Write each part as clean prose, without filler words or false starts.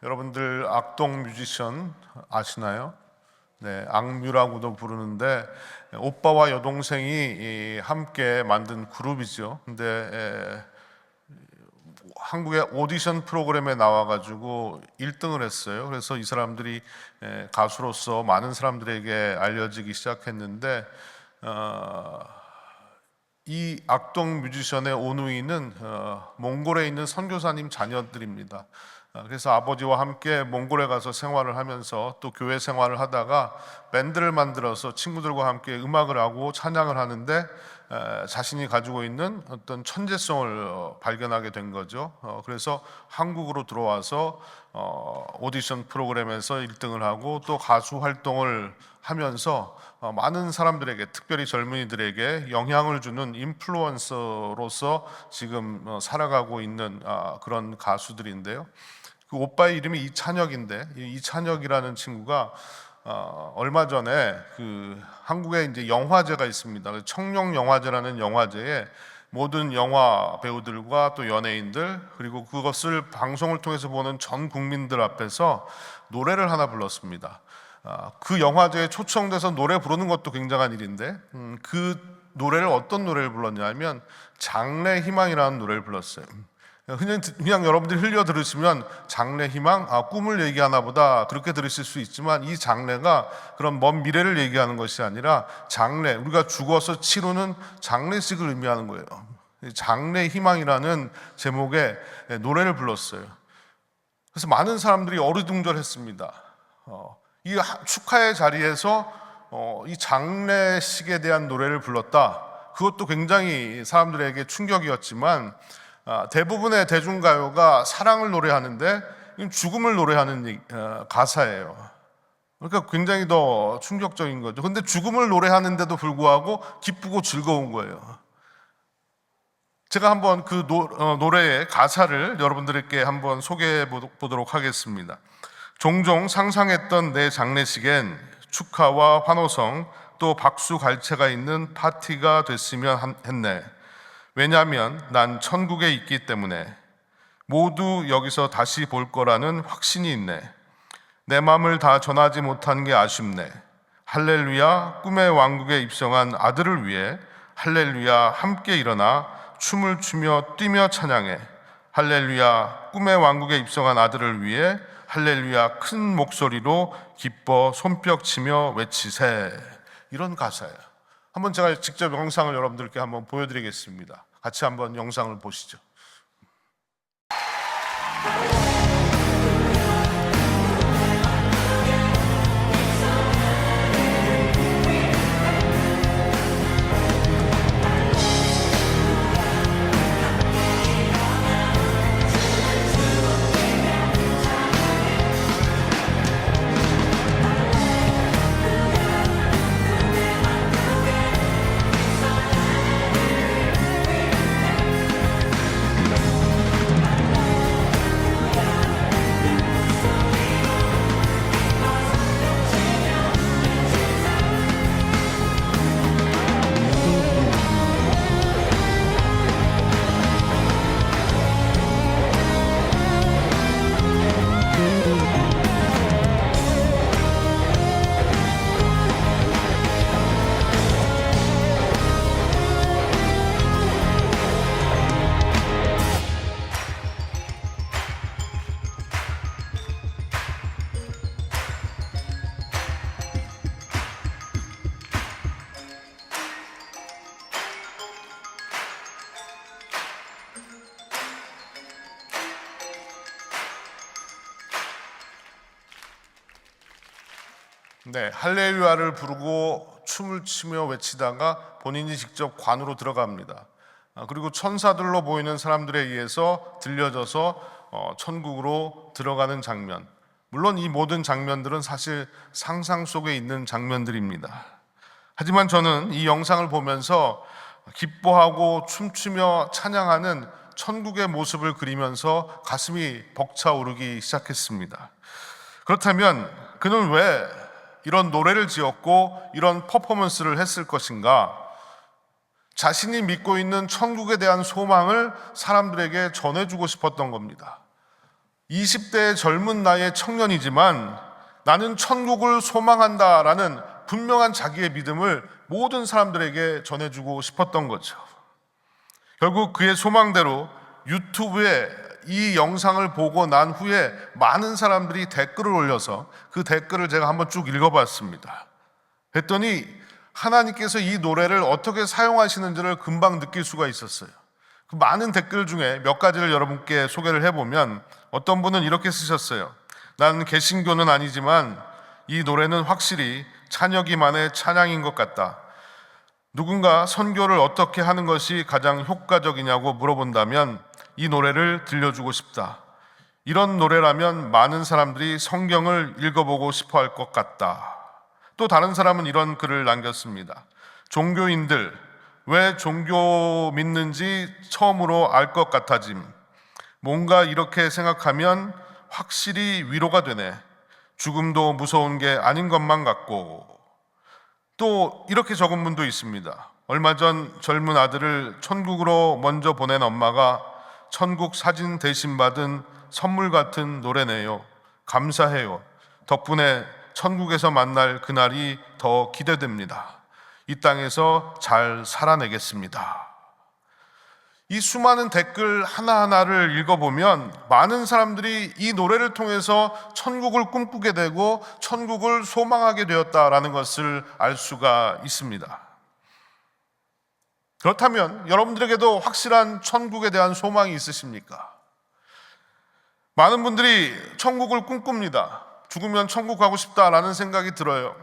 여러분들 악동 뮤지션 아시나요? 네, 악뮤라고도 부르는데 오빠와 여동생이 함께 만든 그룹이죠. 근데 한국의 오디션 프로그램에 나와가지고 1등을 했어요. 그래서 이 사람들이 가수로서 많은 사람들에게 알려지기 시작했는데 이 악동 뮤지션의 오누이는 몽골에 있는 선교사님 자녀들입니다. 그래서 아버지와 함께 몽골에 가서 생활을 하면서 또 교회 생활을 하다가 밴드를 만들어서 친구들과 함께 음악을 하고 찬양을 하는데 자신이 가지고 있는 어떤 천재성을 발견하게 된 거죠. 그래서 한국으로 들어와서 오디션 프로그램에서 1등을 하고 또 가수 활동을 하면서 많은 사람들에게, 특별히 젊은이들에게 영향을 주는 인플루언서로서 지금 살아가고 있는 그런 가수들인데요. 그 오빠의 이름이 이찬혁인데, 이 이찬혁이라는 친구가 얼마 전에 그 한국에 이제 영화제가 있습니다. 청룡 영화제라는 영화제에 모든 영화 배우들과 또 연예인들, 그리고 그것을 방송을 통해서 보는 전 국민들 앞에서 노래를 하나 불렀습니다. 그 영화제에 초청돼서 노래 부르는 것도 굉장한 일인데, 그 노래를, 어떤 노래를 불렀냐면 장래 희망이라는 노래를 불렀어요. 그냥 여러분들이 흘려 들으시면 장래 희망, 꿈을 얘기하나 보다 그렇게 들으실 수 있지만, 이 장래가 그런 먼 미래를 얘기하는 것이 아니라 장래, 우리가 죽어서 치르는 장례식을 의미하는 거예요. 장래 희망이라는 제목의 노래를 불렀어요. 그래서 많은 사람들이 어리둥절했습니다. 이 축하의 자리에서 이 장례식에 대한 노래를 불렀다. 그것도 굉장히 사람들에게 충격이었지만, 대부분의 대중가요가 사랑을 노래하는데 죽음을 노래하는 가사예요. 그러니까 굉장히 더 충격적인 거죠. 근데 죽음을 노래하는데도 불구하고 기쁘고 즐거운 거예요. 제가 한번 그 노래의 가사를 여러분들께 한번 소개해 보도록 하겠습니다. 종종 상상했던 내 장례식엔 축하와 환호성 또 박수 갈채가 있는 파티가 됐으면 했네. 왜냐하면 난 천국에 있기 때문에 모두 여기서 다시 볼 거라는 확신이 있네. 내 마음을 다 전하지 못한 게 아쉽네. 할렐루야, 꿈의 왕국에 입성한 아들을 위해 할렐루야, 함께 일어나 춤을 추며 뛰며 찬양해. 할렐루야, 꿈의 왕국에 입성한 아들을 위해 할렐루야, 큰 목소리로 기뻐 손뼉 치며 외치세. 이런 가사예요. 한번 제가 직접 영상을 여러분들께 한번 보여드리겠습니다. 같이 한번 영상을 보시죠. 네, 할렐루야를 부르고 춤을 추며 외치다가 본인이 직접 관으로 들어갑니다. 그리고 천사들로 보이는 사람들에 의해서 들려져서 천국으로 들어가는 장면. 물론 이 모든 장면들은 사실 상상 속에 있는 장면들입니다. 하지만 저는 이 영상을 보면서 기뻐하고 춤추며 찬양하는 천국의 모습을 그리면서 가슴이 벅차오르기 시작했습니다. 그렇다면 그는 왜 이런 노래를 지었고 이런 퍼포먼스를 했을 것인가? 자신이 믿고 있는 천국에 대한 소망을 사람들에게 전해주고 싶었던 겁니다. 20대의 젊은 나이의 청년이지만 나는 천국을 소망한다라는 분명한 자기의 믿음을 모든 사람들에게 전해주고 싶었던 거죠. 결국 그의 소망대로 유튜브에 이 영상을 보고 난 후에 많은 사람들이 댓글을 올려서 그 댓글을 제가 한번 쭉 읽어봤습니다. 그랬더니 하나님께서 이 노래를 어떻게 사용하시는지를 금방 느낄 수가 있었어요. 그 많은 댓글 중에 몇 가지를 여러분께 소개를 해보면, 어떤 분은 이렇게 쓰셨어요. 나는 개신교는 아니지만 이 노래는 확실히 찬혁이만의 찬양인 것 같다. 누군가 선교를 어떻게 하는 것이 가장 효과적이냐고 물어본다면 이 노래를 들려주고 싶다. 이런 노래라면 많은 사람들이 성경을 읽어보고 싶어 할 것 같다. 또 다른 사람은 이런 글을 남겼습니다. 종교인들, 왜 종교 믿는지 처음으로 알 것 같아짐. 뭔가 이렇게 생각하면 확실히 위로가 되네. 죽음도 무서운 게 아닌 것만 같고. 또 이렇게 적은 분도 있습니다. 얼마 전 젊은 아들을 천국으로 먼저 보낸 엄마가 천국 사진 대신 받은 선물 같은 노래네요. 감사해요. 덕분에 천국에서 만날 그날이 더 기대됩니다. 이 땅에서 잘 살아내겠습니다. 이 수많은 댓글 하나하나를 읽어보면 많은 사람들이 이 노래를 통해서 천국을 꿈꾸게 되고 천국을 소망하게 되었다라는 것을 알 수가 있습니다. 그렇다면 여러분들에게도 확실한 천국에 대한 소망이 있으십니까? 많은 분들이 천국을 꿈꿉니다. 죽으면 천국 가고 싶다라는 생각이 들어요.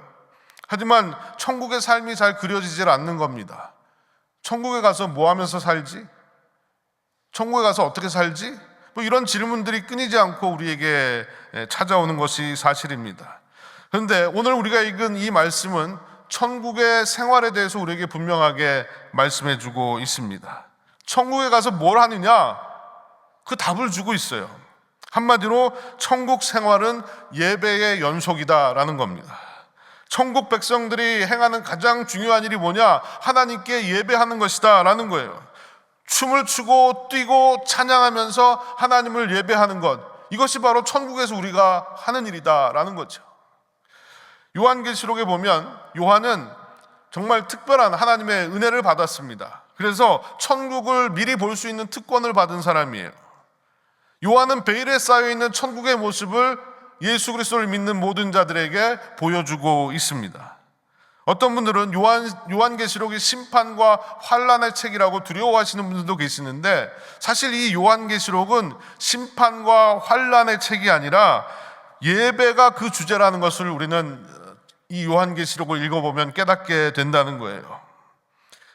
하지만 천국의 삶이 잘 그려지질 않는 겁니다. 천국에 가서 뭐 하면서 살지? 천국에 가서 어떻게 살지? 뭐 이런 질문들이 끊이지 않고 우리에게 찾아오는 것이 사실입니다. 그런데 오늘 우리가 읽은 이 말씀은 천국의 생활에 대해서 우리에게 분명하게 말씀해 주고 있습니다. 천국에 가서 뭘 하느냐? 그 답을 주고 있어요. 한마디로 천국 생활은 예배의 연속이다라는 겁니다. 천국 백성들이 행하는 가장 중요한 일이 뭐냐? 하나님께 예배하는 것이다 라는 거예요. 춤을 추고 뛰고 찬양하면서 하나님을 예배하는 것, 이것이 바로 천국에서 우리가 하는 일이다 라는 거죠. 요한계시록에 보면 요한은 정말 특별한 하나님의 은혜를 받았습니다. 그래서 천국을 미리 볼 수 있는 특권을 받은 사람이에요. 요한은 베일에 쌓여있는 천국의 모습을 예수 그리스도를 믿는 모든 자들에게 보여주고 있습니다. 어떤 분들은 요한계시록이 심판과 환란의 책이라고 두려워하시는 분들도 계시는데, 사실 이 요한계시록은 심판과 환란의 책이 아니라 예배가 그 주제라는 것을 우리는 이 요한계시록을 읽어보면 깨닫게 된다는 거예요.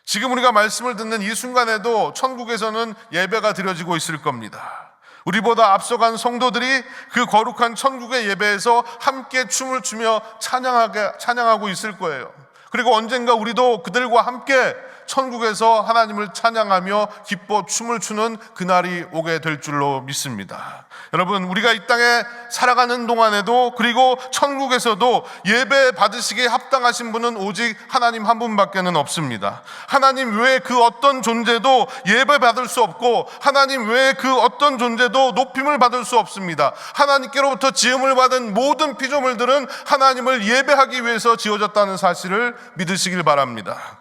지금 우리가 말씀을 듣는 이 순간에도 천국에서는 예배가 드려지고 있을 겁니다. 우리보다 앞서간 성도들이 그 거룩한 천국의 예배에서 함께 춤을 추며 찬양하고 있을 거예요. 그리고 언젠가 우리도 그들과 함께 천국에서 하나님을 찬양하며 기뻐 춤을 추는 그날이 오게 될 줄로 믿습니다. 여러분, 우리가 이 땅에 살아가는 동안에도, 그리고 천국에서도 예배 받으시기에 합당하신 분은 오직 하나님 한 분밖에는 없습니다. 하나님 외에 그 어떤 존재도 예배 받을 수 없고, 하나님 외에 그 어떤 존재도 높임을 받을 수 없습니다. 하나님께로부터 지음을 받은 모든 피조물들은 하나님을 예배하기 위해서 지어졌다는 사실을 믿으시길 바랍니다.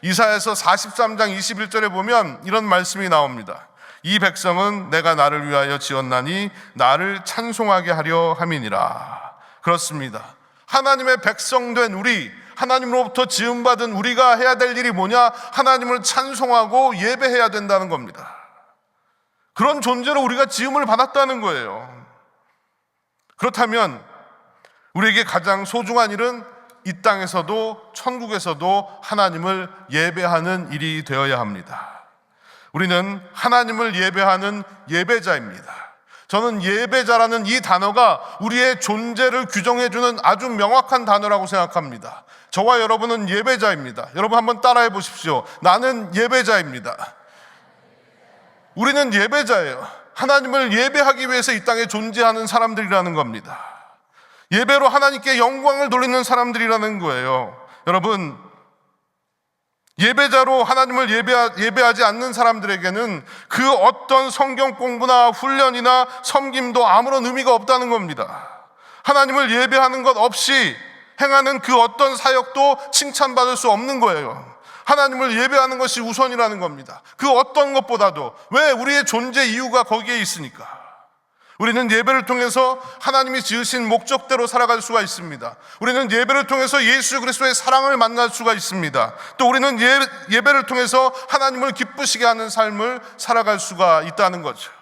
이사야서 43장 21절에 보면 이런 말씀이 나옵니다. 이 백성은 내가 나를 위하여 지었나니 나를 찬송하게 하려 함이니라. 그렇습니다. 하나님의 백성된 우리, 하나님으로부터 지음받은 우리가 해야 될 일이 뭐냐? 하나님을 찬송하고 예배해야 된다는 겁니다. 그런 존재로 우리가 지음을 받았다는 거예요. 그렇다면 우리에게 가장 소중한 일은 이 땅에서도 천국에서도 하나님을 예배하는 일이 되어야 합니다. 우리는 하나님을 예배하는 예배자입니다. 저는 예배자라는 이 단어가 우리의 존재를 규정해주는 아주 명확한 단어라고 생각합니다. 저와 여러분은 예배자입니다. 여러분 한번 따라해 보십시오. 나는 예배자입니다. 우리는 예배자예요. 하나님을 예배하기 위해서 이 땅에 존재하는 사람들이라는 겁니다. 예배로 하나님께 영광을 돌리는 사람들이라는 거예요. 여러분, 예배자로 하나님을 예배하지 않는 사람들에게는 그 어떤 성경 공부나 훈련이나 섬김도 아무런 의미가 없다는 겁니다. 하나님을 예배하는 것 없이 행하는 그 어떤 사역도 칭찬받을 수 없는 거예요. 하나님을 예배하는 것이 우선이라는 겁니다. 그 어떤 것보다도. 왜? 우리의 존재 이유가 거기에 있으니까. 우리는 예배를 통해서 하나님이 지으신 목적대로 살아갈 수가 있습니다. 우리는 예배를 통해서 예수 그리스도의 사랑을 만날 수가 있습니다. 또 우리는 예배를 통해서 하나님을 기쁘시게 하는 삶을 살아갈 수가 있다는 거죠.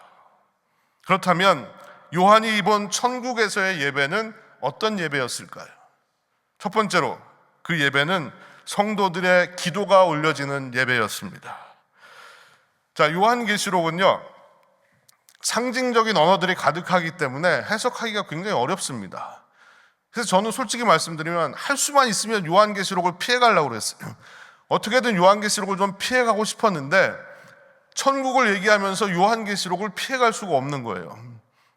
그렇다면 요한이 입은 천국에서의 예배는 어떤 예배였을까요? 첫 번째로 그 예배는 성도들의 기도가 올려지는 예배였습니다. 자, 요한계시록은요, 상징적인 언어들이 가득하기 때문에 해석하기가 굉장히 어렵습니다. 그래서 저는 솔직히 말씀드리면 할 수만 있으면 요한계시록을 피해가려고 그랬어요. 어떻게든 요한계시록을 좀 피해가고 싶었는데 천국을 얘기하면서 요한계시록을 피해갈 수가 없는 거예요.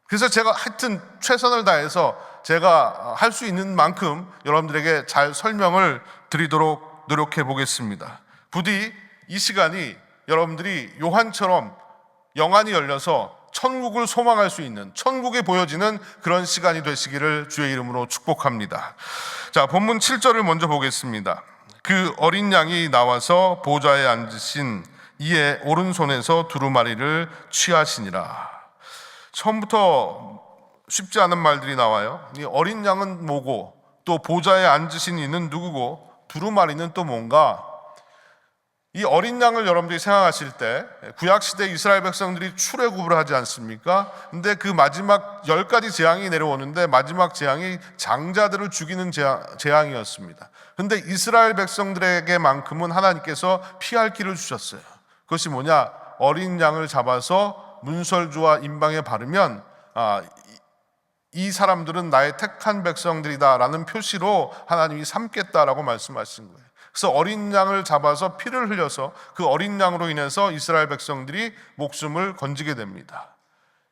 그래서 제가 하여튼 최선을 다해서 제가 할 수 있는 만큼 여러분들에게 잘 설명을 드리도록 노력해 보겠습니다. 부디 이 시간이 여러분들이 요한처럼 영안이 열려서 천국을 소망할 수 있는, 천국이 보여지는 그런 시간이 되시기를 주의 이름으로 축복합니다. 자, 본문 7절을 먼저 보겠습니다. 그 어린 양이 나와서 보좌에 앉으신 이의 오른손에서 두루마리를 취하시니라. 처음부터 쉽지 않은 말들이 나와요. 이 어린 양은 뭐고, 또 보좌에 앉으신 이는 누구고, 두루마리는 또 뭔가. 이 어린 양을 여러분들이 생각하실 때 구약시대 이스라엘 백성들이 출애굽을 하지 않습니까? 근데 그 마지막 10가지 재앙이 내려오는데 마지막 재앙이 장자들을 죽이는 재앙이었습니다. 근데 이스라엘 백성들에게만큼은 하나님께서 피할 길을 주셨어요. 그것이 뭐냐? 어린 양을 잡아서 문설주와 임방에 바르면 이 사람들은 나의 택한 백성들이다 라는 표시로 하나님이 삼겠다라고 말씀하신 거예요. 그래서 어린 양을 잡아서 피를 흘려서 그 어린 양으로 인해서 이스라엘 백성들이 목숨을 건지게 됩니다.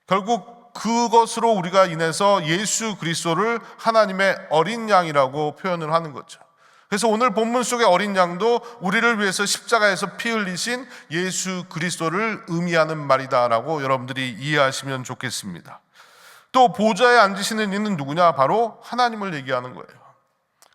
결국 그것으로 우리가 인해서 예수 그리스도를 하나님의 어린 양이라고 표현을 하는 거죠. 그래서 오늘 본문 속의 어린 양도 우리를 위해서 십자가에서 피 흘리신 예수 그리스도를 의미하는 말이다라고 여러분들이 이해하시면 좋겠습니다. 또 보좌에 앉으시는 이는 누구냐? 바로 하나님을 얘기하는 거예요.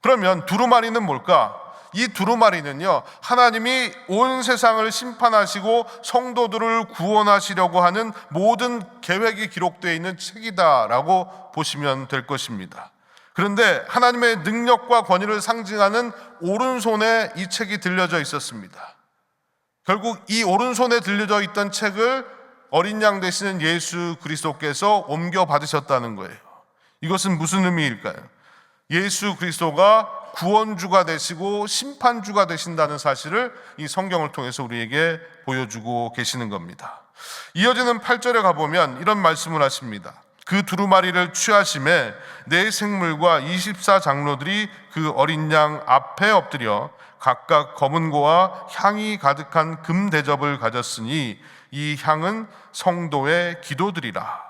그러면 두루마리는 뭘까? 이 두루마리는요, 하나님이 온 세상을 심판하시고 성도들을 구원하시려고 하는 모든 계획이 기록되어 있는 책이다라고 보시면 될 것입니다. 그런데 하나님의 능력과 권위를 상징하는 오른손에 이 책이 들려져 있었습니다. 결국 이 오른손에 들려져 있던 책을 어린 양 되시는 예수 그리스도께서 옮겨 받으셨다는 거예요. 이것은 무슨 의미일까요? 예수 그리스도가 구원주가 되시고 심판주가 되신다는 사실을 이 성경을 통해서 우리에게 보여주고 계시는 겁니다. 이어지는 8절에 가보면 이런 말씀을 하십니다. 그 두루마리를 취하심에 네 생물과 24장로들이 그 어린 양 앞에 엎드려 각각 검은고와 향이 가득한 금 대접을 가졌으니 이 향은 성도의 기도들이라.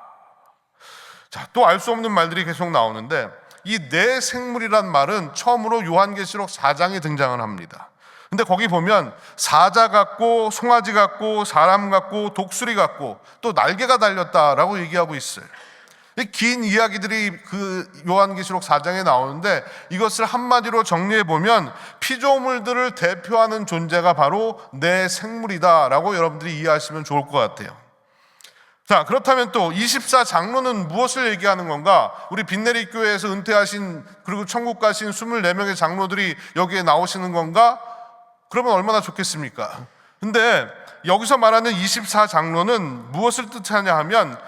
자, 또 알 수 없는 말들이 계속 나오는데 이 네 생물이란 말은 처음으로 요한계시록 4장에 등장을 합니다. 근데 거기 보면 사자 같고 송아지 같고 사람 같고 독수리 같고 또 날개가 달렸다라고 얘기하고 있어요. 긴 이야기들이 그 요한계시록 4장에 나오는데 이것을 한마디로 정리해 보면 피조물들을 대표하는 존재가 바로 네 생물이다라고 여러분들이 이해하시면 좋을 것 같아요. 자, 그렇다면 또 24장로는 무엇을 얘기하는 건가? 우리 빈내리 교회에서 은퇴하신 그리고 천국 가신 24명의 장로들이 여기에 나오시는 건가? 그러면 얼마나 좋겠습니까? 근데 여기서 말하는 24장로는 무엇을 뜻하냐 하면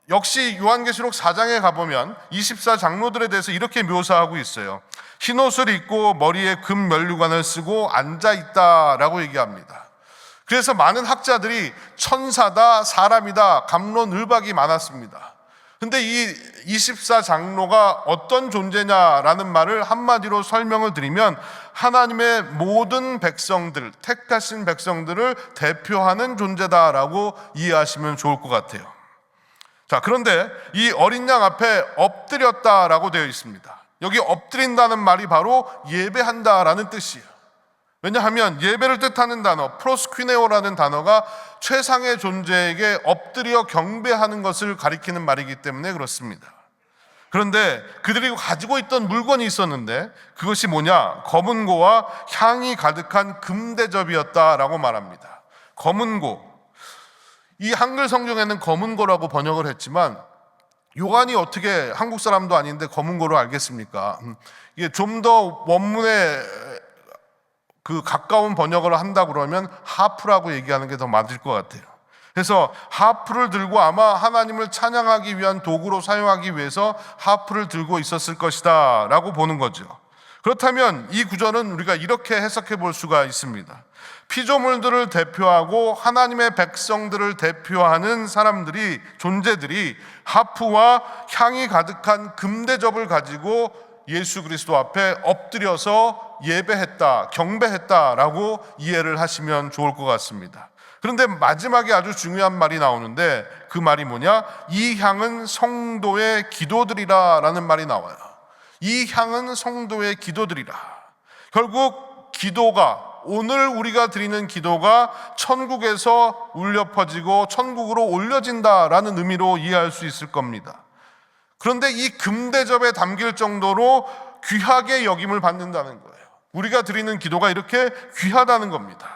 역시 요한계시록 4장에 가보면 24장로들에 대해서 이렇게 묘사하고 있어요. 흰옷을 입고 머리에 금 면류관을 쓰고 앉아있다라고 얘기합니다. 그래서 많은 학자들이 천사다, 사람이다, 갑론을박이 많았습니다. 근데 이 24장로가 어떤 존재냐라는 말을 한마디로 설명을 드리면 하나님의 모든 백성들, 택하신 백성들을 대표하는 존재다라고 이해하시면 좋을 것 같아요. 자, 그런데 이 어린 양 앞에 엎드렸다라고 되어 있습니다. 여기 엎드린다는 말이 바로 예배한다라는 뜻이에요. 왜냐하면 예배를 뜻하는 단어 프로스퀴네오라는 단어가 최상의 존재에게 엎드려 경배하는 것을 가리키는 말이기 때문에 그렇습니다. 그런데 그들이 가지고 있던 물건이 있었는데 그것이 뭐냐? 검은 고와 향이 가득한 금대접이었다라고 말합니다. 검은 고, 이 한글 성경에는 검은 고라고 번역을 했지만 요한이 어떻게 한국 사람도 아닌데 검은 고로 알겠습니까? 이게 좀 더 원문에 가까운 번역을 한다 그러면 하프라고 얘기하는 게 더 맞을 것 같아요. 그래서 하프를 들고 아마 하나님을 찬양하기 위한 도구로 사용하기 위해서 하프를 들고 있었을 것이다 라고 보는 거죠. 그렇다면 이 구절은 우리가 이렇게 해석해 볼 수가 있습니다. 피조물들을 대표하고 하나님의 백성들을 대표하는 사람들이, 존재들이 하프와 향이 가득한 금대접을 가지고 예수 그리스도 앞에 엎드려서 예배했다, 경배했다라고 이해를 하시면 좋을 것 같습니다. 그런데 마지막에 아주 중요한 말이 나오는데 그 말이 뭐냐? 이 향은 성도의 기도들이라 라는 말이 나와요. 이 향은 성도의 기도들이라. 결국 기도가, 오늘 우리가 드리는 기도가 천국에서 울려 퍼지고 천국으로 올려진다라는 의미로 이해할 수 있을 겁니다. 그런데 이 금대접에 담길 정도로 귀하게 여김을 받는다는 거예요. 우리가 드리는 기도가 이렇게 귀하다는 겁니다.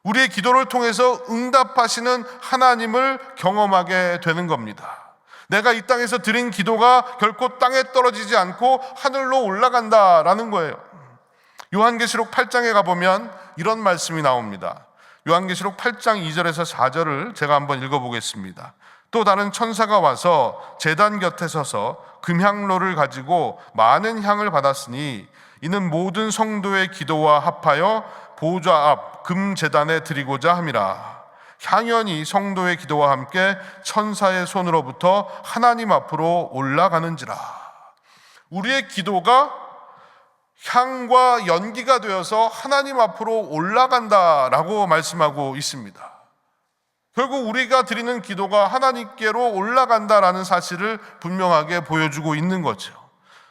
우리의 기도를 통해서 응답하시는 하나님을 경험하게 되는 겁니다. 내가 이 땅에서 드린 기도가 결코 땅에 떨어지지 않고 하늘로 올라간다라는 거예요. 요한계시록 8장에 가보면 이런 말씀이 나옵니다. 요한계시록 8장 2절에서 4절을 제가 한번 읽어보겠습니다. 또 다른 천사가 와서 제단 곁에 서서 금향로를 가지고 많은 향을 받았으니 이는 모든 성도의 기도와 합하여 보좌 앞 금제단에 드리고자 함이라. 향연이 성도의 기도와 함께 천사의 손으로부터 하나님 앞으로 올라가는지라. 우리의 기도가 향과 연기가 되어서 하나님 앞으로 올라간다라고 말씀하고 있습니다. 결국 우리가 드리는 기도가 하나님께로 올라간다라는 사실을 분명하게 보여주고 있는 거죠.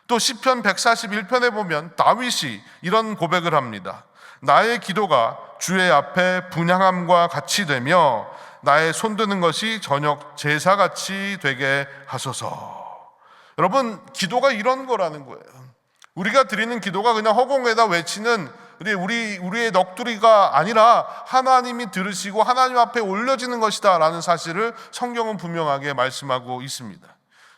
또 시편 141편에 보면 다윗이 이런 고백을 합니다. 나의 기도가 주의 앞에 분향함과 같이 되며 나의 손드는 것이 저녁 제사같이 되게 하소서. 여러분, 기도가 이런 거라는 거예요. 우리가 드리는 기도가 그냥 허공에다 외치는 우리의 넋두리가 아니라 하나님이 들으시고 하나님 앞에 올려지는 것이다 라는 사실을 성경은 분명하게 말씀하고 있습니다.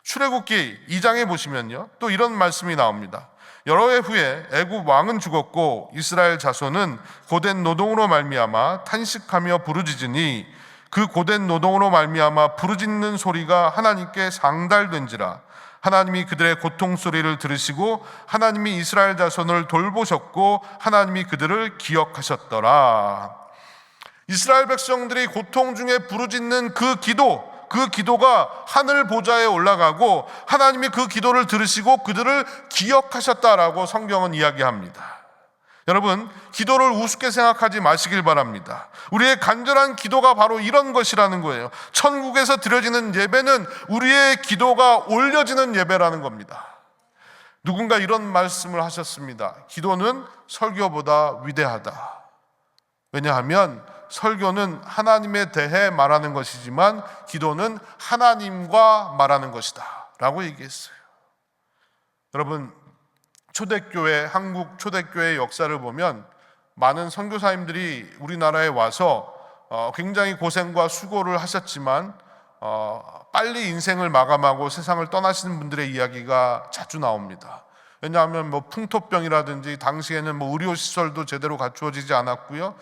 출애굽기 2장에 보시면요, 또 이런 말씀이 나옵니다. 여러 해 후에 애굽 왕은 죽었고 이스라엘 자손은 고된 노동으로 말미암아 탄식하며 부르짖으니 그 고된 노동으로 말미암아 부르짖는 소리가 하나님께 상달된지라. 하나님이 그들의 고통 소리를 들으시고 하나님이 이스라엘 자손을 돌보셨고 하나님이 그들을 기억하셨더라. 이스라엘 백성들이 고통 중에 부르짖는 그 기도가 하늘 보좌에 올라가고 하나님이 그 기도를 들으시고 그들을 기억하셨다라고 성경은 이야기합니다. 여러분, 기도를 우습게 생각하지 마시길 바랍니다. 우리의 간절한 기도가 바로 이런 것이라는 거예요. 천국에서 드려지는 예배는 우리의 기도가 올려지는 예배라는 겁니다. 누군가 이런 말씀을 하셨습니다. 기도는 설교보다 위대하다. 왜냐하면 설교는 하나님에 대해 말하는 것이지만 기도는 하나님과 말하는 것이다 라고 얘기했어요. 여러분, 초대교회, 한국 초대교회의 역사를 보면 많은 선교사님들이 우리나라에 와서 굉장히 고생과 수고를 하셨지만 빨리 인생을 마감하고 세상을 떠나시는 분들의 이야기가 자주 나옵니다. 왜냐하면 풍토병이라든지 당시에는 의료시설도 제대로 갖추어지지 않았고요.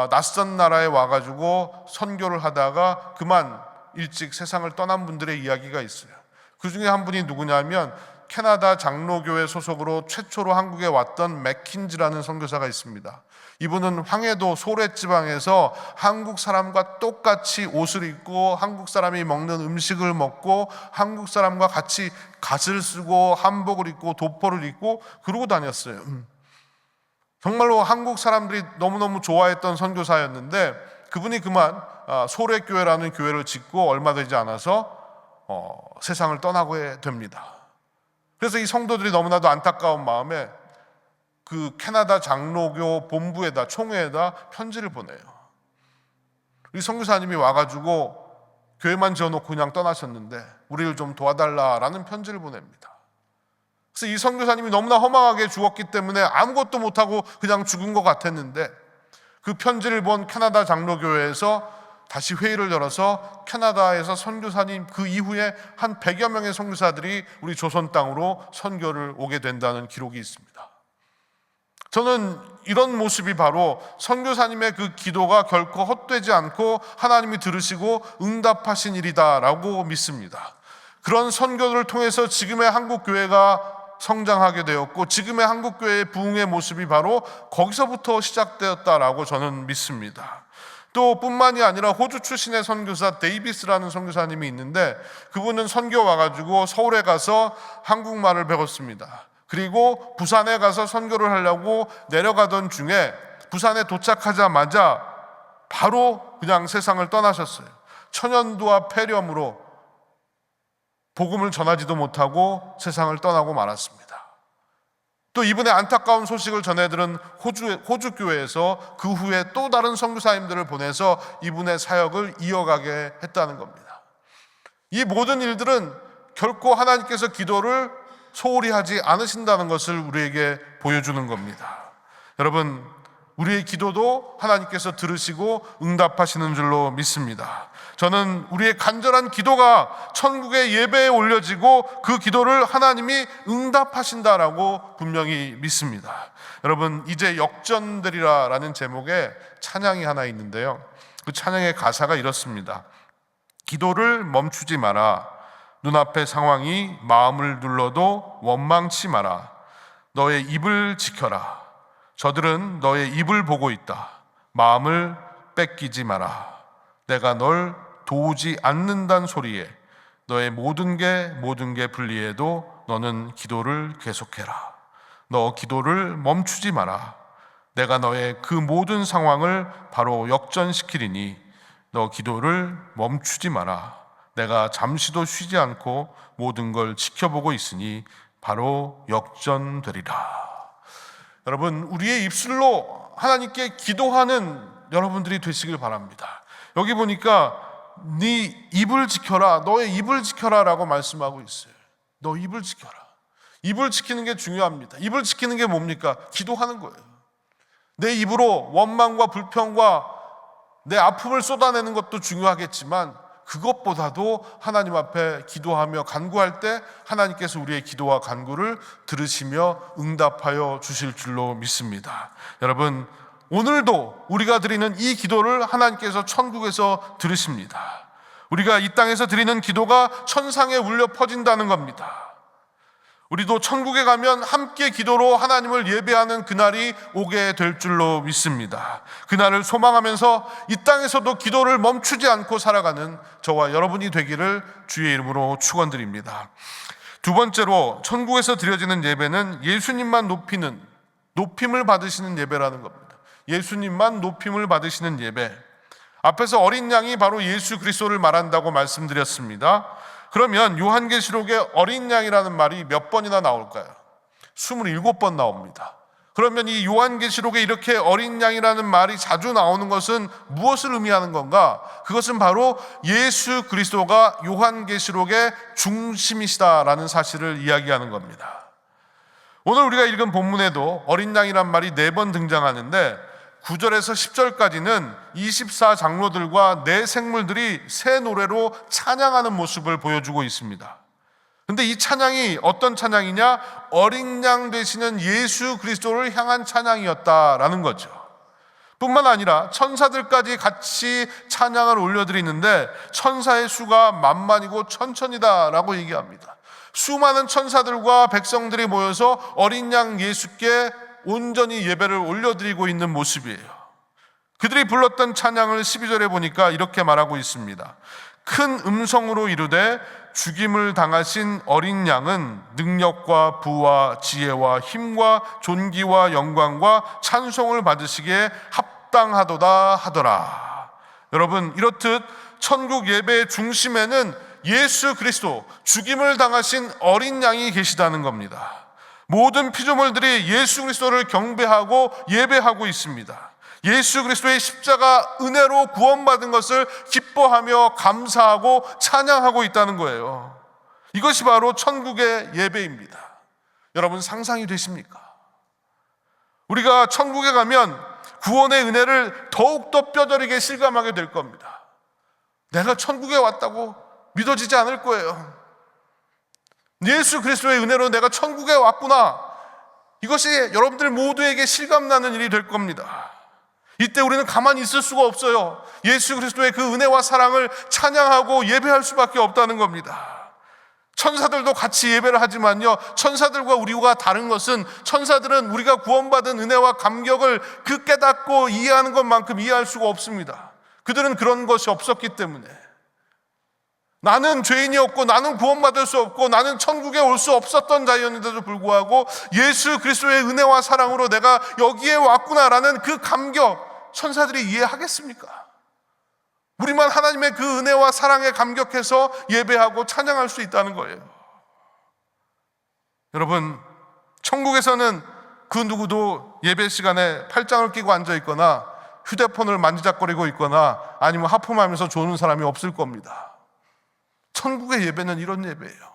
낯선 나라에 와가지고 선교를 하다가 그만 일찍 세상을 떠난 분들의 이야기가 있어요. 그 중에 한 분이 누구냐면 캐나다 장로교회 소속으로 최초로 한국에 왔던 맥킨지라는 선교사가 있습니다. 이분은 황해도 소래지방에서 한국 사람과 똑같이 옷을 입고 한국 사람이 먹는 음식을 먹고 한국 사람과 같이 갓을 쓰고 한복을 입고 도포를 입고 그러고 다녔어요. 정말로 한국 사람들이 너무너무 좋아했던 선교사였는데 그분이 그만 소래교회라는 교회를 짓고 얼마 되지 않아서 세상을 떠나게 됩니다. 그래서 이 성도들이 너무나도 안타까운 마음에 그 캐나다 장로교 본부에다 총회에다 편지를 보내요. 이 선교사님이 와가지고 교회만 지어놓고 그냥 떠나셨는데 우리를 좀 도와달라라는 편지를 보냅니다. 그래서 이 선교사님이 너무나 허망하게 죽었기 때문에 아무것도 못하고 그냥 죽은 것 같았는데 그 편지를 본 캐나다 장로교회에서 다시 회의를 열어서 캐나다에서 선교사님 그 이후에 한 100여 명의 선교사들이 우리 조선 땅으로 선교를 오게 된다는 기록이 있습니다. 저는 이런 모습이 바로 선교사님의 그 기도가 결코 헛되지 않고 하나님이 들으시고 응답하신 일이다라고 믿습니다. 그런 선교를 통해서 지금의 한국교회가 성장하게 되었고 지금의 한국교회의 부흥의 모습이 바로 거기서부터 시작되었다라고 저는 믿습니다. 또 뿐만이 아니라 호주 출신의 선교사 데이비스라는 선교사님이 있는데 그분은 선교 와가지고 서울에 가서 한국말을 배웠습니다. 그리고 부산에 가서 선교를 하려고 내려가던 중에 부산에 도착하자마자 바로 그냥 세상을 떠나셨어요. 천연두와 폐렴으로 복음을 전하지도 못하고 세상을 떠나고 말았습니다. 또 이분의 안타까운 소식을 전해들은 호주 교회에서 그 후에 또 다른 선교사님들을 보내서 이분의 사역을 이어가게 했다는 겁니다. 이 모든 일들은 결코 하나님께서 기도를 소홀히 하지 않으신다는 것을 우리에게 보여주는 겁니다. 여러분, 우리의 기도도 하나님께서 들으시고 응답하시는 줄로 믿습니다. 저는 우리의 간절한 기도가 천국의 예배에 올려지고 그 기도를 하나님이 응답하신다라고 분명히 믿습니다. 여러분, 이제 역전되리라라는 제목의 찬양이 하나 있는데요, 그 찬양의 가사가 이렇습니다. 기도를 멈추지 마라. 눈앞의 상황이 마음을 눌러도 원망치 마라. 너의 입을 지켜라. 저들은 너의 입을 보고 있다. 마음을 뺏기지 마라. 내가 널 도우지 않는다는 소리에 너의 모든 게 불리해도 너는 기도를 계속해라. 너 기도를 멈추지 마라. 내가 너의 그 모든 상황을 바로 역전시키리니 너 기도를 멈추지 마라. 내가 잠시도 쉬지 않고 모든 걸 지켜보고 있으니 바로 역전되리라. 여러분, 우리의 입술로 하나님께 기도하는 여러분들이 되시길 바랍니다. 여기 보니까 네 입을 지켜라, 너의 입을 지켜라 라고 말씀하고 있어요. 너 입을 지켜라. 입을 지키는 게 중요합니다. 입을 지키는 게 뭡니까? 기도하는 거예요. 내 입으로 원망과 불평과 내 아픔을 쏟아내는 것도 중요하겠지만 그것보다도 하나님 앞에 기도하며 간구할 때 하나님께서 우리의 기도와 간구를 들으시며 응답하여 주실 줄로 믿습니다. 여러분, 오늘도 우리가 드리는 이 기도를 하나님께서 천국에서 들으십니다. 우리가 이 땅에서 드리는 기도가 천상에 울려 퍼진다는 겁니다. 우리도 천국에 가면 함께 기도로 하나님을 예배하는 그날이 오게 될 줄로 믿습니다. 그날을 소망하면서 이 땅에서도 기도를 멈추지 않고 살아가는 저와 여러분이 되기를 주의 이름으로 축원드립니다. 두 번째로 천국에서 드려지는 예배는 예수님만 높임을 받으시는 예배라는 겁니다. 예수님만 높임을 받으시는 예배. 앞에서 어린 양이 바로 예수 그리스도를 말한다고 말씀드렸습니다. 그러면 요한계시록에 어린 양이라는 말이 몇 번이나 나올까요? 27번 나옵니다. 그러면 이 요한계시록에 이렇게 어린 양이라는 말이 자주 나오는 것은 무엇을 의미하는 건가? 그것은 바로 예수 그리스도가 요한계시록의 중심이시다라는 사실을 이야기하는 겁니다. 오늘 우리가 읽은 본문에도 어린 양이란 말이 4번 등장하는데 9절에서 10절까지는 24장로들과 네 생물들이 새 노래로 찬양하는 모습을 보여주고 있습니다. 근데 이 찬양이 어떤 찬양이냐? 어린 양 되시는 예수 그리스도를 향한 찬양이었다라는 거죠. 뿐만 아니라 천사들까지 같이 찬양을 올려드리는데 천사의 수가 만만이고 천천이다라고 얘기합니다. 수많은 천사들과 백성들이 모여서 어린 양 예수께 온전히 예배를 올려드리고 있는 모습이에요. 그들이 불렀던 찬양을 12절에 보니까 이렇게 말하고 있습니다. 큰 음성으로 이르되 죽임을 당하신 어린 양은 능력과 부와 지혜와 힘과 존귀와 영광과 찬송을 받으시기에 합당하도다 하더라. 여러분, 이렇듯 천국 예배의 중심에는 예수 그리스도, 죽임을 당하신 어린 양이 계시다는 겁니다. 모든 피조물들이 예수 그리스도를 경배하고 예배하고 있습니다. 예수 그리스도의 십자가 은혜로 구원받은 것을 기뻐하며 감사하고 찬양하고 있다는 거예요. 이것이 바로 천국의 예배입니다. 여러분 상상이 되십니까? 우리가 천국에 가면 구원의 은혜를 더욱더 뼈저리게 실감하게 될 겁니다. 내가 천국에 왔다고 믿어지지 않을 거예요. 예수 그리스도의 은혜로 내가 천국에 왔구나. 이것이 여러분들 모두에게 실감나는 일이 될 겁니다. 이때 우리는 가만히 있을 수가 없어요. 예수 그리스도의 그 은혜와 사랑을 찬양하고 예배할 수밖에 없다는 겁니다. 천사들도 같이 예배를 하지만요, 천사들과 우리가 다른 것은 천사들은 우리가 구원받은 은혜와 감격을 그 깨닫고 이해하는 것만큼 이해할 수가 없습니다. 그들은 그런 것이 없었기 때문에 나는 죄인이었고 나는 구원받을 수 없고 나는 천국에 올 수 없었던 자였는데도 불구하고 예수 그리스도의 은혜와 사랑으로 내가 여기에 왔구나라는 그 감격, 천사들이 이해하겠습니까? 우리만 하나님의 그 은혜와 사랑에 감격해서 예배하고 찬양할 수 있다는 거예요. 여러분, 천국에서는 그 누구도 예배 시간에 팔짱을 끼고 앉아 있거나 휴대폰을 만지작거리고 있거나 아니면 하품하면서 조는 사람이 없을 겁니다. 천국의 예배는 이런 예배예요.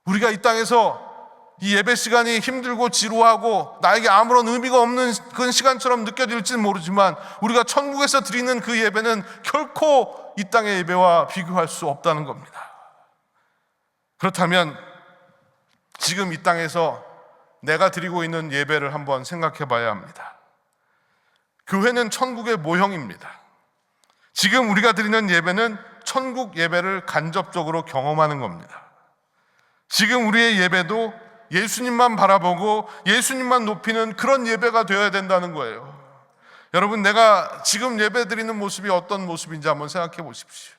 우리가 이 땅에서 이 예배 시간이 힘들고 지루하고 나에게 아무런 의미가 없는 그런 시간처럼 느껴질지는 모르지만 우리가 천국에서 드리는 그 예배는 결코 이 땅의 예배와 비교할 수 없다는 겁니다. 그렇다면 지금 이 땅에서 내가 드리고 있는 예배를 한번 생각해 봐야 합니다. 교회는 천국의 모형입니다. 지금 우리가 드리는 예배는 천국 예배를 간접적으로 경험하는 겁니다. 지금 우리의 예배도 예수님만 바라보고 예수님만 높이는 그런 예배가 되어야 된다는 거예요. 여러분, 내가 지금 예배 드리는 모습이 어떤 모습인지 한번 생각해 보십시오.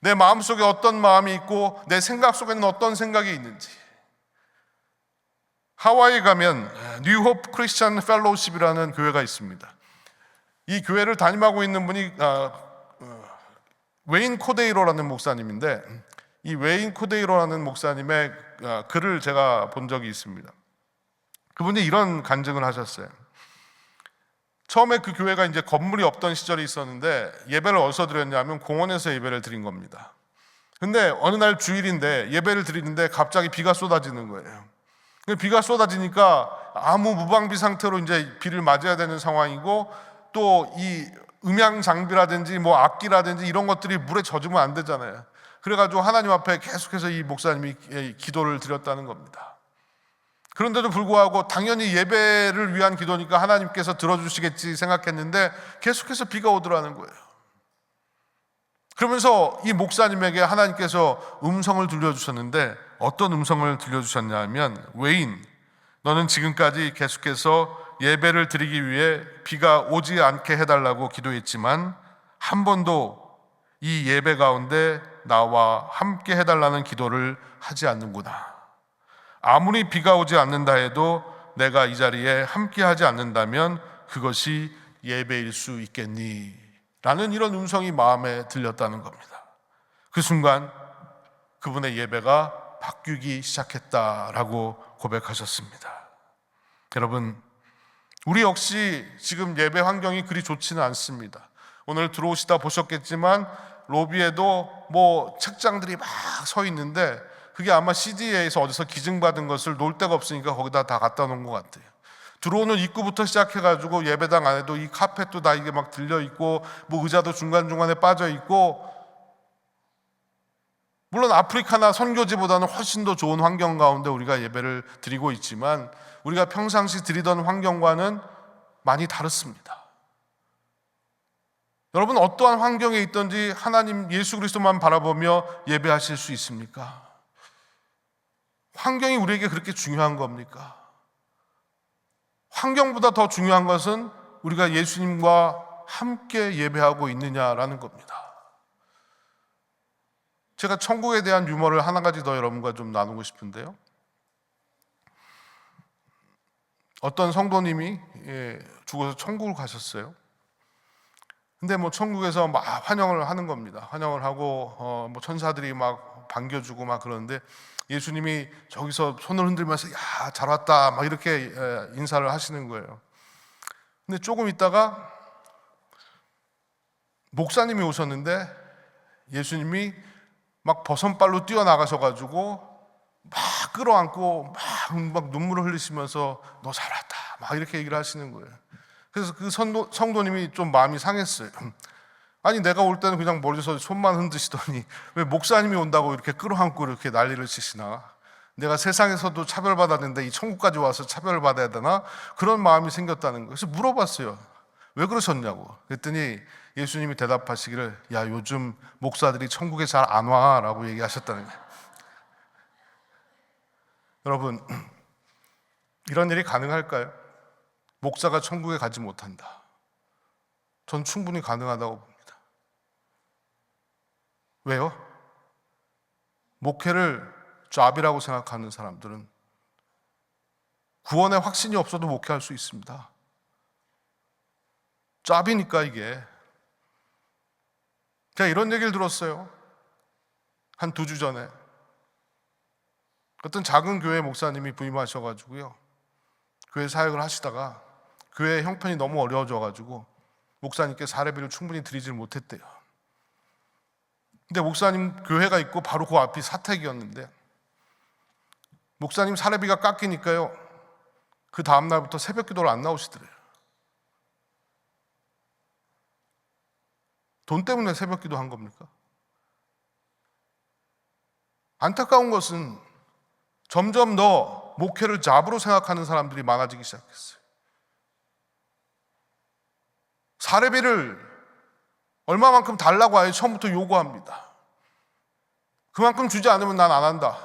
내 마음속에 어떤 마음이 있고 내 생각 속에는 어떤 생각이 있는지. 하와이에 가면 뉴호프 크리스천 펠로우십이라는 교회가 있습니다. 이 교회를 담임하고 있는 분이 웨인 코데이로라는 목사님인데, 이 웨인 코데이로라는 목사님의 글을 제가 본 적이 있습니다. 그분이 이런 간증을 하셨어요. 처음에 그 교회가 이제 건물이 없던 시절이 있었는데 예배를 어디서 드렸냐면 공원에서 예배를 드린 겁니다. 근데 어느 날 주일인데 예배를 드리는데 갑자기 비가 쏟아지는 거예요. 비가 쏟아지니까 아무 무방비 상태로 이제 비를 맞아야 되는 상황이고, 또 이 음향 장비라든지 뭐 악기라든지 이런 것들이 물에 젖으면 안 되잖아요. 그래가지고 하나님 앞에 계속해서 이 목사님이 기도를 드렸다는 겁니다. 그런데도 불구하고 당연히 예배를 위한 기도니까 하나님께서 들어주시겠지 생각했는데 계속해서 비가 오더라는 거예요. 그러면서 이 목사님에게 하나님께서 음성을 들려주셨는데, 어떤 음성을 들려주셨냐면, 웨인, 너는 지금까지 계속해서 예배를 드리기 위해 비가 오지 않게 해달라고 기도했지만 한 번도 이 예배 가운데 나와 함께 해달라는 기도를 하지 않는구나. 아무리 비가 오지 않는다 해도 내가 이 자리에 함께 하지 않는다면 그것이 예배일 수 있겠니? 라는 이런 음성이 마음에 들렸다는 겁니다. 그 순간 그분의 예배가 바뀌기 시작했다라고 고백하셨습니다. 여러분, 우리 역시 지금 예배 환경이 그리 좋지는 않습니다. 오늘 들어오시다 보셨겠지만 로비에도 뭐 책장들이 막 서 있는데 그게 아마 CD에서 어디서 기증받은 것을 놓을 데가 없으니까 거기다 다 갖다 놓은 것 같아요. 들어오는 입구부터 시작해가지고 예배당 안에도 이 카펫도 다 이게 막 들려 있고 뭐 의자도 중간중간에 빠져 있고, 물론 아프리카나 선교지보다는 훨씬 더 좋은 환경 가운데 우리가 예배를 드리고 있지만 우리가 평상시 드리던 환경과는 많이 다릅니다. 여러분, 어떠한 환경에 있든지 하나님 예수 그리스도만 바라보며 예배하실 수 있습니까? 환경이 우리에게 그렇게 중요한 겁니까? 환경보다 더 중요한 것은 우리가 예수님과 함께 예배하고 있느냐라는 겁니다. 제가 천국에 대한 유머를 하나 가지 더 여러분과 좀 나누고 싶은데요. 어떤 성도님이 죽어서 천국을 가셨어요. 근데 뭐 천국에서 막 환영을 하는 겁니다. 환영을 하고 뭐 천사들이 막 반겨주고 막 그러는데 예수님이 저기서 손을 흔들면서 야, 잘 왔다 막 이렇게 인사를 하시는 거예요. 근데 조금 있다가 목사님이 오셨는데 예수님이 막 버선발로 뛰어나가셔가지고 막 끌어안고 막 눈물을 흘리시면서 너 잘 왔다 막 이렇게 얘기를 하시는 거예요. 그래서 그 성도님이 좀 마음이 상했어요. 아니 내가 올 때는 그냥 멀리서 손만 흔드시더니 왜 목사님이 온다고 이렇게 끌어안고 이렇게 난리를 치시나? 내가 세상에서도 차별받았는데 이 천국까지 와서 차별받아야 되나? 그런 마음이 생겼다는 거예요. 그래서 물어봤어요. 왜 그러셨냐고. 그랬더니 예수님이 대답하시기를 야 요즘 목사들이 천국에 잘 안 와 라고 얘기하셨다는 거예요. 여러분 이런 일이 가능할까요? 목사가 천국에 가지 못한다. 전 충분히 가능하다고 봅니다. 왜요? 목회를 잡이라고 생각하는 사람들은 구원의 확신이 없어도 목회할 수 있습니다. 잡이니까 이게. 제가 이런 얘기를 들었어요. 한 2주 전에 어떤 작은 교회 목사님이 부임하셔가지고요, 교회 사역을 하시다가 교회 형편이 너무 어려워져가지고 목사님께 사례비를 충분히 드리질 못했대요. 근데 목사님 교회가 있고 바로 그 앞이 사택이었는데 목사님 사례비가 깎이니까요, 그 다음날부터 새벽 기도를 안 나오시더래요. 돈 때문에 새벽 기도 한 겁니까? 안타까운 것은 점점 더 목회를 잡으로 생각하는 사람들이 많아지기 시작했어요. 사례비를 얼마만큼 달라고 아예 처음부터 요구합니다. 그만큼 주지 않으면 난 안 한다.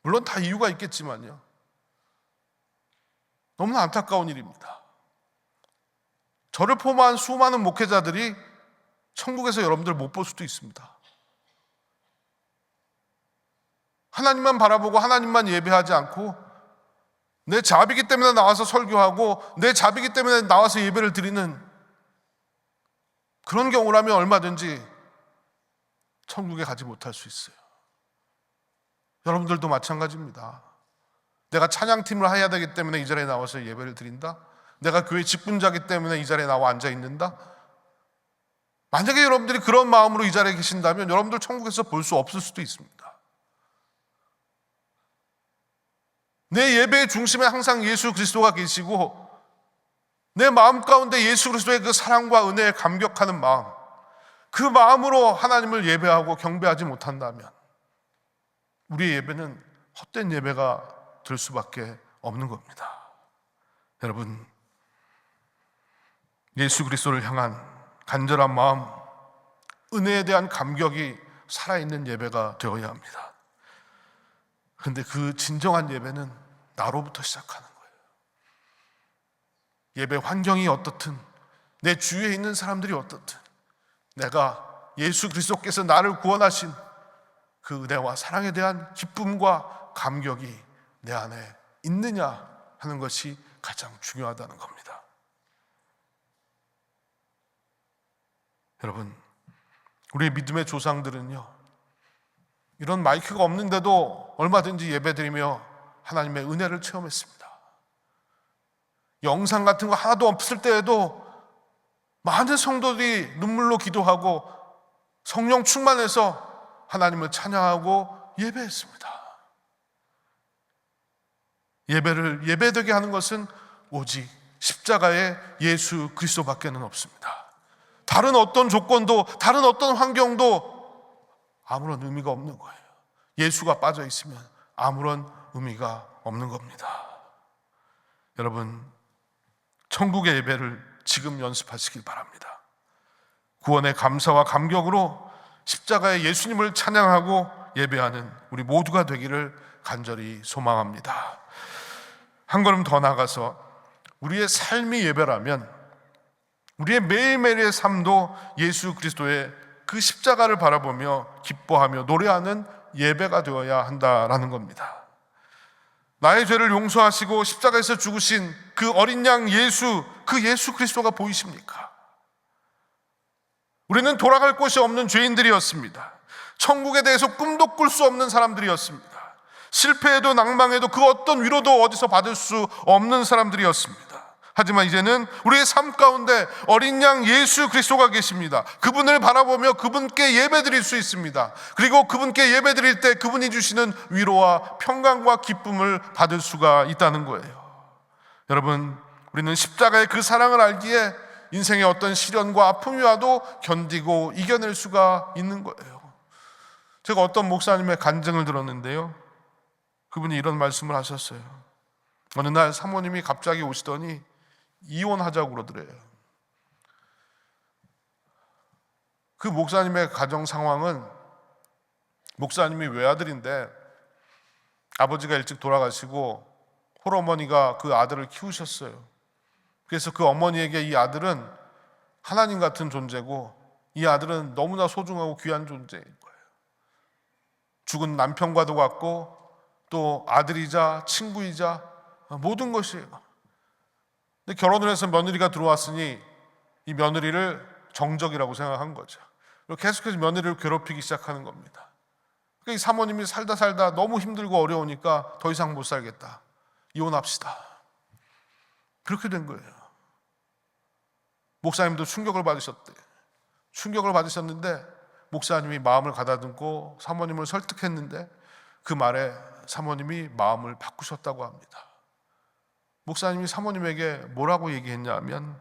물론 다 이유가 있겠지만요, 너무나 안타까운 일입니다. 저를 포함한 수많은 목회자들이 천국에서 여러분들 못 볼 수도 있습니다. 하나님만 바라보고 하나님만 예배하지 않고 내 잡이기 때문에 나와서 설교하고 내 잡이기 때문에 나와서 예배를 드리는 그런 경우라면 얼마든지 천국에 가지 못할 수 있어요. 여러분들도 마찬가지입니다. 내가 찬양팀을 해야 되기 때문에 이 자리에 나와서 예배를 드린다? 내가 교회 직분자이기 때문에 이 자리에 나와 앉아 있는다? 만약에 여러분들이 그런 마음으로 이 자리에 계신다면 여러분들 천국에서 볼 수 없을 수도 있습니다. 내 예배의 중심에 항상 예수 그리스도가 계시고 내 마음 가운데 예수 그리스도의 그 사랑과 은혜에 감격하는 마음, 그 마음으로 하나님을 예배하고 경배하지 못한다면 우리의 예배는 헛된 예배가 될 수밖에 없는 겁니다. 여러분, 예수 그리스도를 향한 간절한 마음, 은혜에 대한 감격이 살아있는 예배가 되어야 합니다. 그런데 그 진정한 예배는 나로부터 시작하는 거예요. 예배 환경이 어떻든, 내 주위에 있는 사람들이 어떻든, 내가 예수 그리스도께서 나를 구원하신 그 은혜와 사랑에 대한 기쁨과 감격이 내 안에 있느냐 하는 것이 가장 중요하다는 겁니다. 여러분, 우리의 믿음의 조상들은요, 이런 마이크가 없는데도 얼마든지 예배드리며 하나님의 은혜를 체험했습니다. 영상 같은 거 하나도 없을 때에도 많은 성도들이 눈물로 기도하고 성령 충만해서 하나님을 찬양하고 예배했습니다. 예배를 예배되게 하는 것은 오직 십자가의 예수 그리스도밖에는 없습니다. 다른 어떤 조건도, 다른 어떤 환경도 아무런 의미가 없는 거예요. 예수가 빠져 있으면 아무런 의미가 없는 겁니다. 여러분, 천국의 예배를 지금 연습하시길 바랍니다. 구원의 감사와 감격으로 십자가의 예수님을 찬양하고 예배하는 우리 모두가 되기를 간절히 소망합니다. 한 걸음 더 나가서 우리의 삶이 예배라면 우리의 매일매일의 삶도 예수 그리스도의 그 십자가를 바라보며 기뻐하며 노래하는 예배가 되어야 한다라는 겁니다. 나의 죄를 용서하시고 십자가에서 죽으신 그 어린 양 예수, 그 예수 그리스도가 보이십니까? 우리는 돌아갈 곳이 없는 죄인들이었습니다. 천국에 대해서 꿈도 꿀 수 없는 사람들이었습니다. 실패해도 낭망해도 그 어떤 위로도 어디서 받을 수 없는 사람들이었습니다. 하지만 이제는 우리의 삶 가운데 어린 양 예수 그리스도가 계십니다. 그분을 바라보며 그분께 예배드릴 수 있습니다. 그리고 그분께 예배드릴 때 그분이 주시는 위로와 평강과 기쁨을 받을 수가 있다는 거예요. 여러분, 우리는 십자가의 그 사랑을 알기에 인생의 어떤 시련과 아픔이 와도 견디고 이겨낼 수가 있는 거예요. 제가 어떤 목사님의 간증을 들었는데요, 그분이 이런 말씀을 하셨어요. 어느 날 사모님이 갑자기 오시더니 이혼하자고 그러더래요. 그 목사님의 가정 상황은, 목사님이 외아들인데 아버지가 일찍 돌아가시고 홀어머니가 그 아들을 키우셨어요. 그래서 그 어머니에게 이 아들은 하나님 같은 존재고 이 아들은 너무나 소중하고 귀한 존재인 거예요. 죽은 남편과도 같고 또 아들이자 친구이자 모든 것이에요. 근데 결혼을 해서 며느리가 들어왔으니 이 며느리를 정적이라고 생각한 거죠. 그리고 계속해서 며느리를 괴롭히기 시작하는 겁니다. 그러니까 이 사모님이 살다 너무 힘들고 어려우니까 더 이상 못 살겠다, 이혼합시다, 그렇게 된 거예요. 목사님도 충격을 받으셨대. 충격을 받으셨는데 목사님이 마음을 가다듬고 사모님을 설득했는데 그 말에 사모님이 마음을 바꾸셨다고 합니다. 목사님이 사모님에게 뭐라고 얘기했냐면,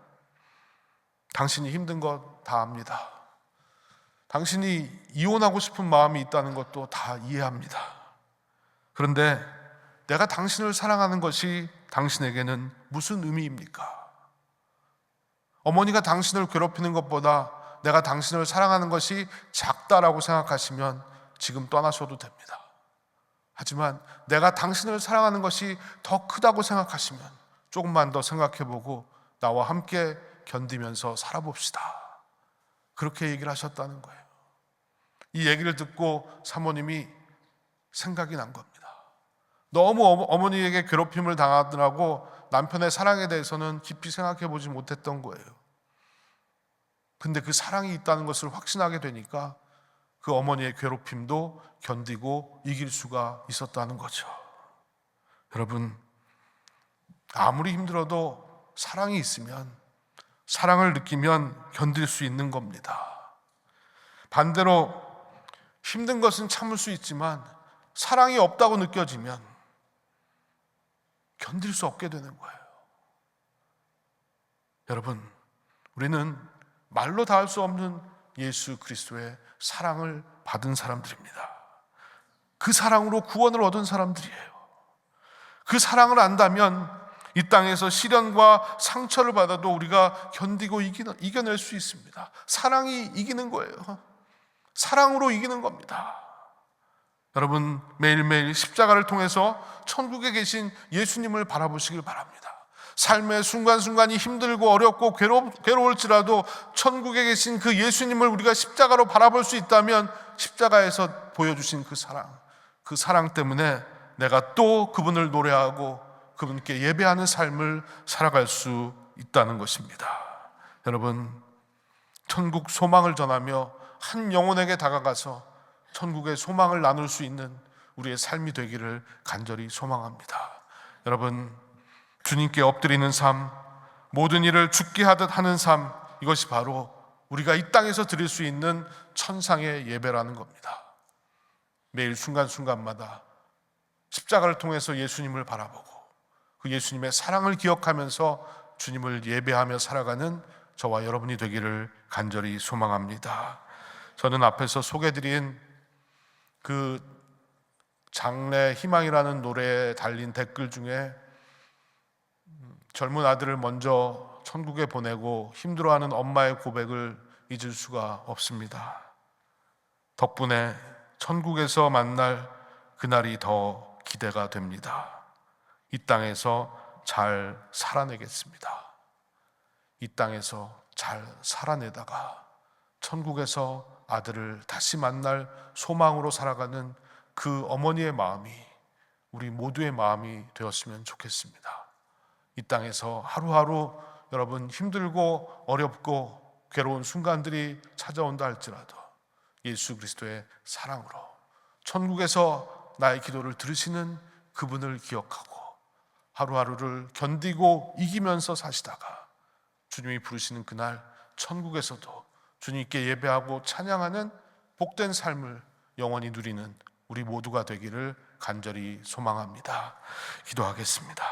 당신이 힘든 것 다 압니다. 당신이 이혼하고 싶은 마음이 있다는 것도 다 이해합니다. 그런데 내가 당신을 사랑하는 것이 당신에게는 무슨 의미입니까? 어머니가 당신을 괴롭히는 것보다 내가 당신을 사랑하는 것이 작다라고 생각하시면 지금 떠나셔도 됩니다. 하지만 내가 당신을 사랑하는 것이 더 크다고 생각하시면 조금만 더 생각해보고 나와 함께 견디면서 살아봅시다, 그렇게 얘기를 하셨다는 거예요. 이 얘기를 듣고 사모님이 생각이 난 겁니다. 너무 어머니에게 괴롭힘을 당하더라고 남편의 사랑에 대해서는 깊이 생각해 보지 못했던 거예요. 근데 그 사랑이 있다는 것을 확신하게 되니까 그 어머니의 괴롭힘도 견디고 이길 수가 있었다는 거죠. 여러분, 아무리 힘들어도 사랑이 있으면, 사랑을 느끼면 견딜 수 있는 겁니다. 반대로 힘든 것은 참을 수 있지만 사랑이 없다고 느껴지면 견딜 수 없게 되는 거예요. 여러분, 우리는 말로 다 할 수 없는 예수 그리스도의 사랑을 받은 사람들입니다. 그 사랑으로 구원을 얻은 사람들이에요. 그 사랑을 안다면 이 땅에서 시련과 상처를 받아도 우리가 견디고 이겨낼 수 있습니다. 사랑이 이기는 거예요. 사랑으로 이기는 겁니다. 여러분, 매일매일 십자가를 통해서 천국에 계신 예수님을 바라보시길 바랍니다. 삶의 순간순간이 힘들고 어렵고 괴로울지라도 천국에 계신 그 예수님을 우리가 십자가로 바라볼 수 있다면 십자가에서 보여주신 그 사랑 때문에 내가 또 그분을 노래하고 그분께 예배하는 삶을 살아갈 수 있다는 것입니다. 여러분, 천국 소망을 전하며 한 영혼에게 다가가서 천국의 소망을 나눌 수 있는 우리의 삶이 되기를 간절히 소망합니다. 여러분, 주님께 엎드리는 삶, 모든 일을 죽게 하듯 하는 삶, 이것이 바로 우리가 이 땅에서 드릴 수 있는 천상의 예배라는 겁니다. 매일 순간순간마다 십자가를 통해서 예수님을 바라보고 그 예수님의 사랑을 기억하면서 주님을 예배하며 살아가는 저와 여러분이 되기를 간절히 소망합니다. 저는 앞에서 소개드린 그 장래 희망이라는 노래에 달린 댓글 중에 젊은 아들을 먼저 천국에 보내고 힘들어하는 엄마의 고백을 잊을 수가 없습니다. 덕분에 천국에서 만날 그날이 더 기대가 됩니다. 이 땅에서 잘 살아내겠습니다. 이 땅에서 잘 살아내다가 천국에서 아들을 다시 만날 소망으로 살아가는 그 어머니의 마음이 우리 모두의 마음이 되었으면 좋겠습니다. 이 땅에서 하루하루 여러분 힘들고 어렵고 괴로운 순간들이 찾아온다 할지라도 예수 그리스도의 사랑으로 천국에서 나의 기도를 들으시는 그분을 기억하고 하루하루를 견디고 이기면서 사시다가 주님이 부르시는 그날 천국에서도 주님께 예배하고 찬양하는 복된 삶을 영원히 누리는 우리 모두가 되기를 간절히 소망합니다. 기도하겠습니다.